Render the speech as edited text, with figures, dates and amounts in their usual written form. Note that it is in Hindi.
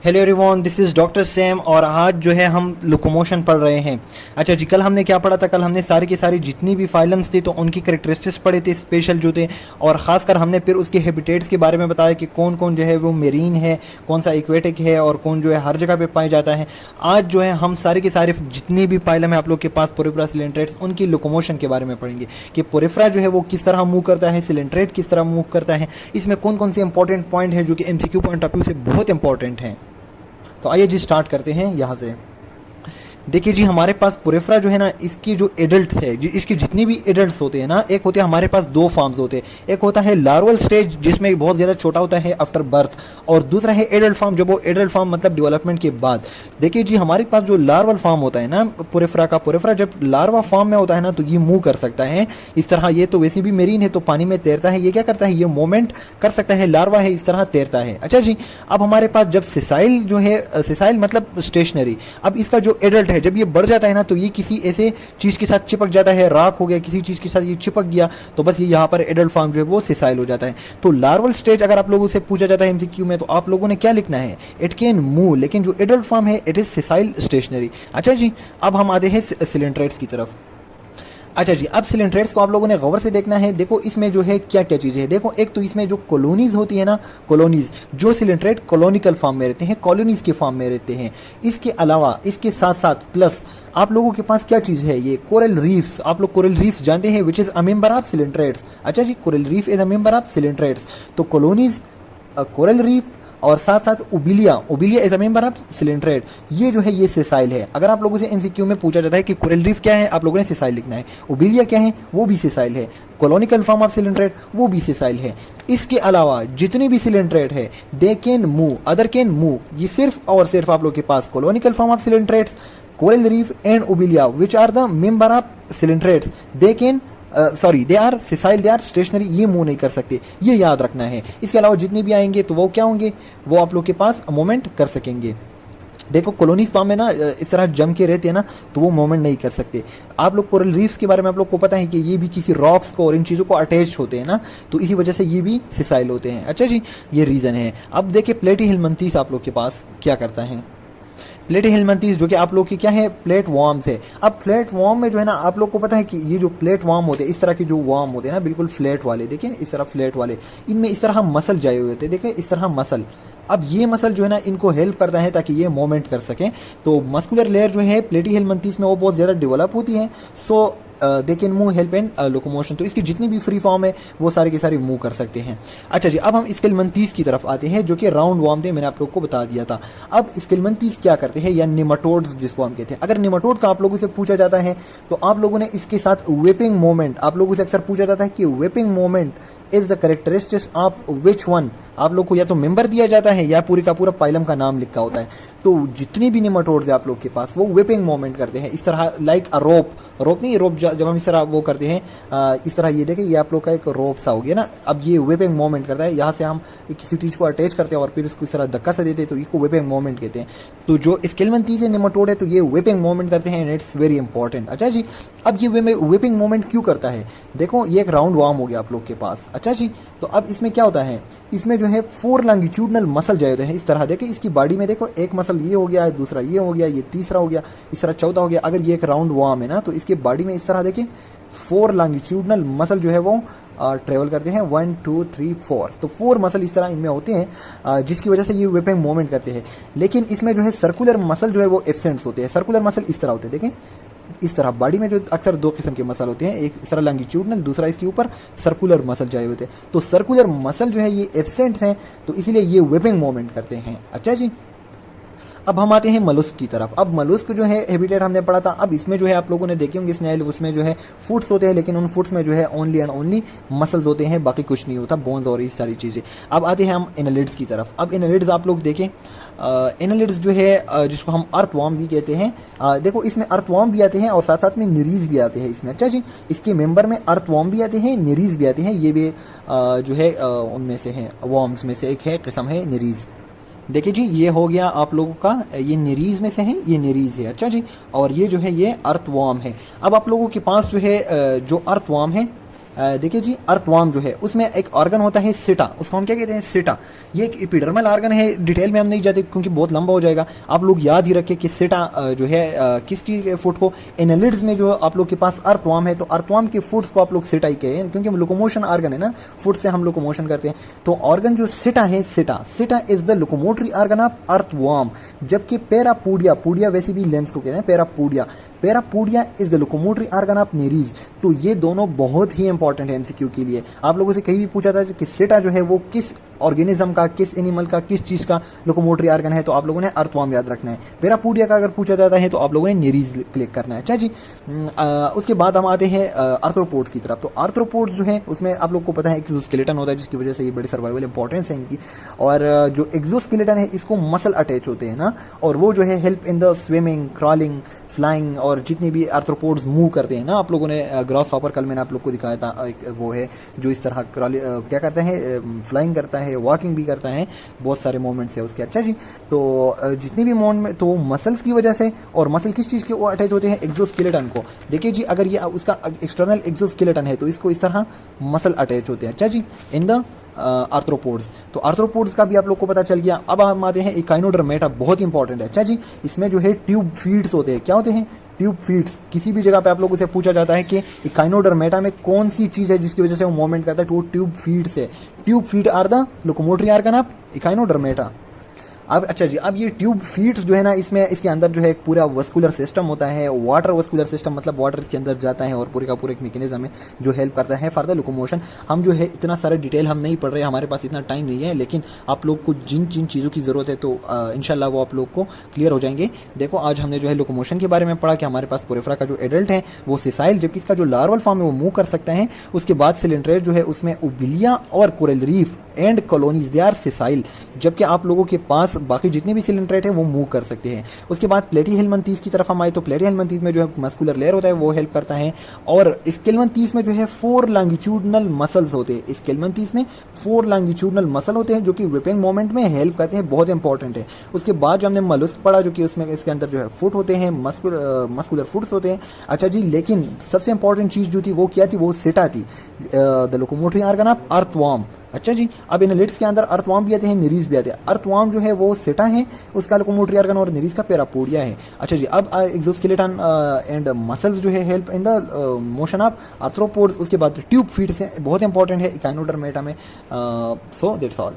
Hello everyone, this is doctor Sam और आज जो है हम लोकोमोशन पढ़ रहे हैं। अच्छा जी, कल हमने क्या पढ़ा था? कल हमने सारी की सारी जितनी भी फाइलम्स थी तो उनकी करेक्टरिस्टिक्स पढ़े थे, स्पेशल जो थे, और ख़ासकर हमने फिर उसके हैबिटेट्स के बारे में बताया कि कौन कौन जो है वो मेरीन है, कौन सा एक्वेटिक है और कौन जो है हर जगह पे पाया जाता है। आज जो है हम सारे के सारे जितनी भी फाइलम है आप लोग के पास पोरिफेरा सिलेंट्रेट्स, उनकी लोकोमोशन के बारे में पढ़ेंगे कि पोरिफेरा जो है वो किस तरह मूव करता है, सिलेंट्रेट किस तरह मूव करता है, इसमें कौन कौन से इंपॉर्टेंट पॉइंट है जो कि एमसीक्यू पॉइंट ऑफ व्यू से बहुत इंपॉर्टेंट हैं। तो आइए जी स्टार्ट करते हैं यहाँ से। देखिए जी, हमारे पास पोरिफेरा जो है ना, इसकी जो एडल्ट है जी, इसकी जितनी भी एडल्ट्स होते हैं ना, एक होते हैं हमारे पास दो फॉर्म्स होते हैं। एक होता है लार्वल स्टेज जिसमें बहुत ज़्यादा छोटा होता है आफ्टर बर्थ, और दूसरा है एडल्ट फॉर्म, जब वो एडल्ट फॉर्म मतलब डेवलपमेंट के बाद। देखिए जी, हमारे पास जो लार्वल फॉर्म होता है ना पोरिफेरा का, पोरिफेरा जब लार्वा फॉर्म में होता है ना तो ये मूव कर सकता है इस तरह। ये तो वैसे भी मेरीन है तो पानी में तैरता है, ये क्या करता है, ये मूवमेंट कर सकता है, लार्वा है इस तरह तैरता है। अच्छा जी, अब हमारे पास जब सिसाइल जो है, सिसाइल मतलब स्टेशनरी, अब इसका जो एडल्ट है जब ये बढ़ जाता है ना तो ये किसी ऐसे चीज के साथ चिपक जाता है, राख हो गया, किसी चीज के साथ ये चिपक गया तो बस ये यहाँ पर एडल्ट फॉर्म जो है वो सिसाइल हो जाता है। तो लार्वल स्टेज अगर आप लोगों से पूछा जाता है एमसीक्यू में तो आप लोगों ने क्या लिखना है, इट कैन मूव, लेकिन जो एडल्ट फॉर्म है इट इज सिसाइल स्टेशनरी। अच्छा जी, अब हम आते हैं सिलेंट्रेट्स की तरफ। अच्छा जी, अब सिलेंट्रेट्स को आप लोगों ने गौर से देखना है। देखो इसमें जो है क्या क्या चीजें हैं। देखो एक तो इसमें जो कॉलोनीज होती है ना, कॉलोनीज, जो सिलेंट्रेट कॉलोनिकल फॉर्म में रहते हैं, कॉलोनीज के फॉर्म में रहते हैं। इसके अलावा इसके साथ साथ प्लस आप लोगों के पास क्या चीज है, ये कोरल रीफ्स। आप लोग कोरल रीफ्स जानते हैं, which is a member of coelenterates. अच्छा जी, coral reef is a member of coelenterates. तो कॉलोनीज, कोरल रीफ और साथ साथ obelia, obelia is a member of coelenterate. ये जो है ये सिसाइल है। अगर आप लोगों से एमसीक्यू में पूछा जाता है कि कोरल रीफ क्या है, आप लोगों ने सिसाइल लिखना है। उबिलिया क्या है, वो भी सिसाइल है। कॉलोनिकल फॉर्म ऑफ सिलेंट्रेट, वो भी सिसाइल है। इसके अलावा जितने भी सिलेंट्रेट है, they can move, other can move. ये सिर्फ और सिर्फ आप लोग के पास colonial form of coelenterates, coral reef and obelia which are the member of coelenterates, they can sorry they are sessile, they are stationary, ये मूव नहीं कर सकते, ये याद रखना है। इसके अलावा जितने भी आएंगे तो वो क्या होंगे, वो आप लोग के पास मूवमेंट कर सकेंगे। देखो कॉलोनीज फॉर्म में ना इस तरह जम के रहते हैं ना तो वो मूवमेंट नहीं कर सकते। आप लोग कोरल रीफ्स के बारे में आप लोग को पता है कि ये भी किसी रॉक्स को और इन चीज़ों को अटैच होते हैं ना, तो इसी वजह से ये भी सिसाइल होते हैं। अच्छा जी, ये रीज़न है। अब देखिए प्लेटीहेल्मिन्थेस आप लोग के पास क्या करता है। प्लेटीहेल्मिन्थेस जो कि आप लोग की क्या है, प्लेट वॉर्म्स है। अब प्लेट वॉर्म में जो है ना आप लोग को पता है कि ये जो प्लेट वॉर्म होते हैं, इस तरह के जो वॉर्म होते हैं ना, बिल्कुल फ्लैट वाले, देखिए इस तरह फ्लैट वाले, इनमें इस तरह मसल जाए हुए होते हैं, देखिए इस तरह मसल। अब ये मसल जो है ना इनको हेल्प करता है ताकि ये मूवमेंट कर सकें। तो मस्कुलर लेयर जो है प्लेटीहेल्मिन्थेस में वो बहुत ज़्यादा डेवलप होती है, so they can move help in locomotion. तो इसकी जितनी भी फ्री फॉर्म है वो सारे के सारे मूव कर सकते हैं। अच्छा जी, अब हम स्केलमंथीस की तरफ आते हैं जो कि राउंड वॉर्म थे, मैंने आप लोग को बता दिया था। अब स्केलमंथीस क्या करते हैं, या निमाटोड्स जिसको हम कहते हैं। अगर निमाटोड का आप लोगों से पूछा जाता है तो आप लोगों ने इसके साथ वेपिंग मोमेंट, आप लोगों से अक्सर पूछा जाता है कि vaping moment is the characteristics of which one. आप लोग को या तो मेंबर दिया जाता है या पूरी का पूरा पाइलम का नाम लिखा होता है। तो जितने भी निमाटोड्स है आप लोग के पास वो वेपिंग मोमेंट करते हैं इस तरह, लाइक अ रोप, रोप नहीं, रोप जब हम इस तरह वो करते हैं इस तरह, ये देखें ये आप लोग का एक रोप सा हो गया ना। अब ये वेपिंग मोमेंट करता है, यहाँ से हम किसी चीज़ को अटैच करते हैं और फिर इसको इस तरह धक्का से देते हैं, तो इसको वेपिंग मोमेंट कहते हैं। तो जो स्केलमंथीस निमाटोड है तो ये वेपिंग मोमेंट करते हैं एंड इट्स वेरी इंपॉर्टेंट। अच्छा जी, अब ये वेपिंग मोमेंट क्यों करता है, देखो ये एक राउंड वार्म हो गया आप लोग के पास। अच्छा जी, तो अब इसमें क्या होता है, इसमें जो है 4 लॉन्गिट्यूडनल मसल जाए होते हैं इस तरह। देखिए इसकी बॉडी में देखो, एक मसल ये हो गया, दूसरा ये हो गया, ये तीसरा हो गया, इस तरह चौथा हो गया। अगर ये एक राउंड वार्म है ना तो इसके बॉडी में इस तरह देखिए 4 लॉन्गिट्यूडनल मसल जो है वो ट्रेवल करते हैं, 1 2 3 4। तो 4 मसल इस तरह इनमें होते हैं जिसकी वजह से ये वेपिंग मूवमेंट करते हैं। लेकिन इसमें जो है सर्कुलर मसल जो है वो एब्सेंट्स होते हैं। सर्कुलर मसल इस तरह होते हैं, देखें इस तरह बॉडी में जो अक्सर 2 किस्म के मसल होते हैं, एक इस तरह लॉन्गिट्यूडनल, दूसरा इसके ऊपर सर्कुलर मसल जाए होते हैं। तो सर्कुलर मसल जो है ये एब्सेंट हैं, तो इसीलिए ये वेपिंग मूवमेंट करते हैं। अच्छा जी, अब हम आते हैं मलुस्क की तरफ। अब मलुस्क जो है हैबिटेट हमने पढ़ा था। अब इसमें जो है आप लोगों ने देखे होंगे स्नेल, उसमें जो है फुट्स होते हैं, लेकिन उन फुट्स में जो है ओनली एंड ओनली मसल्स होते हैं, बाकी कुछ नहीं होता, बोन्स और इस सारी चीज़ें। अब आते हैं हम एनालिड्स की तरफ। अब एनालिड्स आप लोग देखें, एनालिड्स जो है जिसको हम अर्थवॉर्म भी कहते हैं, देखो इसमें अर्थवॉर्म भी आते हैं और साथ साथ में निरीज भी आते हैं इसमें। अच्छा जी, इसके मेंबर में अर्थवॉर्म भी आते हैं, निरीज भी आते हैं। ये भी जो है उनमें से है, वॉर्म्स में से एक है, किस्म है निरीज। देखिए जी, ये हो गया आप लोगों का, ये निरीज में से है, ये निरीज है। अच्छा जी, और ये जो है ये अर्थवॉर्म है। अब आप लोगों के पास जो है जो अर्थवॉर्म है देखिए जी, अर्थवार्म जो है उसमें एक ऑर्गन होता है सिटा, उसको हम क्या कहते हैं, सिटा। ये एक एपिडर्मल ऑर्गन है, डिटेल में हम नहीं जाते क्योंकि बहुत लंबा हो जाएगा। आप लोग याद ही रखें कि सिटा जो है किसकी फुट को, एनालिड्स में जो आप लोग के पास अर्थवार्म है, तो अर्थवार्म के फुट्स को आप लोग सिटा ही कहें, क्योंकि लोकोमोशन ऑर्गन है ना, फुट से हम लोकोमोशन करते हैं। तो ऑर्गन जो सिटा है, setae is the locomotory organ of earthworm. जबकि पेरापोडिया, पोडिया वैसे भी लेंस को कहते हैं, parapodia is the locomotory organ of Nereis. तो ये दोनों बहुत ही इंपॉर्टेंट है एमसीक्यू के लिए। आप लोगों से कहीं भी पूछा था कि सिटा जो है वो किस ऑर्गेनिज्म का, किस एनिमल का, किस चीज का लोकोमोटरी ऑर्गन है, तो आप लोगों ने अर्थवार्म याद रखना है। पेरापोडिया का अगर पूछा जाता है तो आप लोगों ने नेरीज क्लिक करना है। अच्छा जी, उसके बाद हम आते हैं आर्थ्रोपोड्स की तरफ। तो आर्थ्रोपोड्स जो है उसमें आप लोग को पता है एक्सोस्केलेटन होता है, जिसकी वजह से ये बड़ी सर्वाइवल इंपॉर्टेंस है इनकी। और जो एक्सोस्केलेटन है इसको मसल अटैच होते हैं ना, और वो जो है help in the swimming, crawling, flying, और जितने भी आर्थ्रोपोड्स मूव करते हैं ना, आप लोगों ने ग्रॉस हॉपर कल मैंने आप लोग को दिखाया था, एक वो है जो इस तरह क्या करता है, फ्लाइंग करता है, वॉकिंग भी करता है, बहुत सारे मूवमेंट्स है उसके। अच्छा जी, तो जितने भी मूवमेंट, तो मसल्स की वजह से, और मसल किस चीज़ के वो अटैच होते हैं, एक्सोस्केलेटन को। देखिए जी, अगर ये उसका एक्सटर्नल एक्सोस्केलेटन है तो इसको इस तरह मसल अटैच होते हैं। अच्छा जी, इन द आर्थ्रोपोड्स। तो आर्थ्रोपोड्स का भी आप लोग को पता चल गया। अब हम आते हैं इकाइनोडर्मेटा, बहुत इंपॉर्टेंट है। अच्छा जी, इसमें जो है ट्यूब फीड्स होते हैं। क्या होते हैं? Tube feeds. किसी भी जगह पे आप लोगों से पूछा जाता है कि इकाइनोडर्मेटा में कौन सी चीज है जिसकी वजह से वो मूवमेंट करता है, तो वो ट्यूब फीड्स है। Tube feed are the locomotory organ of Echinodermata. अब अच्छा जी, अब ये ट्यूब फीड्स जो है ना, इसमें इसके अंदर जो है एक पूरा वस्कुलर सिस्टम होता है, वाटर वस्कुलर सिस्टम, मतलब वाटर इसके अंदर जाता है और पूरे का पूरा एक मैकेनिज्म है जो हेल्प करता है फॉर द लोकोमोशन। हम जो है इतना सारा डिटेल हम नहीं पढ़ रहे, हमारे पास इतना टाइम नहीं है, लेकिन आप लोग को जिन जिन चीज़ों की ज़रूरत है तो इंशाल्लाह वो आप लोग को क्लियर हो जाएंगे। देखो, आज हमने जो है लोकोमोशन के बारे में पढ़ा कि हमारे पास पोरेफ्रा का जो एडल्ट है वो सिसाइल, जबकि इसका जो लार्वल फॉर्म है वो मूव कर सकता है। उसके बाद सिलेंट्रेट जो है उसमें ओबिलिया और coral reef and colonies they are sessile, जबकि आप लोगों के पास बाकी जितने भी सिलेंट्रेट है वो मूव कर सकते हैं। उसके बाद प्लेटीहेल्मिन्थीस की तरफ हम आए तो प्लेटीहेल्मिन्थीस में जो है मस्कुलर लेयर होता है वो हेल्प करता है, और स्केल्मंथीस में जो है 4 लॉन्गिट्यूडनल मसल्स होते हैं। स्केल्मंथीस में 4 लॉन्गिट्यूडनल मसल होते हैं जो कि विपिंग मोमेंट में हेल्प करते हैं, बहुत इंपॉर्टेंट है। उसके बाद जो हमने मलुस्क पढ़ा, जो कि उसमें इसके अंदर जो है फुट होते हैं, मस्कुलर फुट्स होते हैं। अच्छा जी, लेकिन सबसे इंपॉर्टेंट चीज जो थी वो क्या थी, वो सिटा थी, the locomotory organ of earthworm. अच्छा जी, अब एनालिट्स के अंदर अर्थवार्म भी आते हैं, निरीज भी आते हैं। अर्थवार्म जो है वो सिटा है, उसका लोकोमोटरी ऑर्गन, और निरीज का पेरापोडिया है। अच्छा जी, अब एक्सोस्केलेटन एंड मसल्स जो है help in the motion of arthropods. उसके बाद ट्यूब फीड से बहुत इंपॉर्टेंट है इकाइनोडर्मेटा में। So that's all.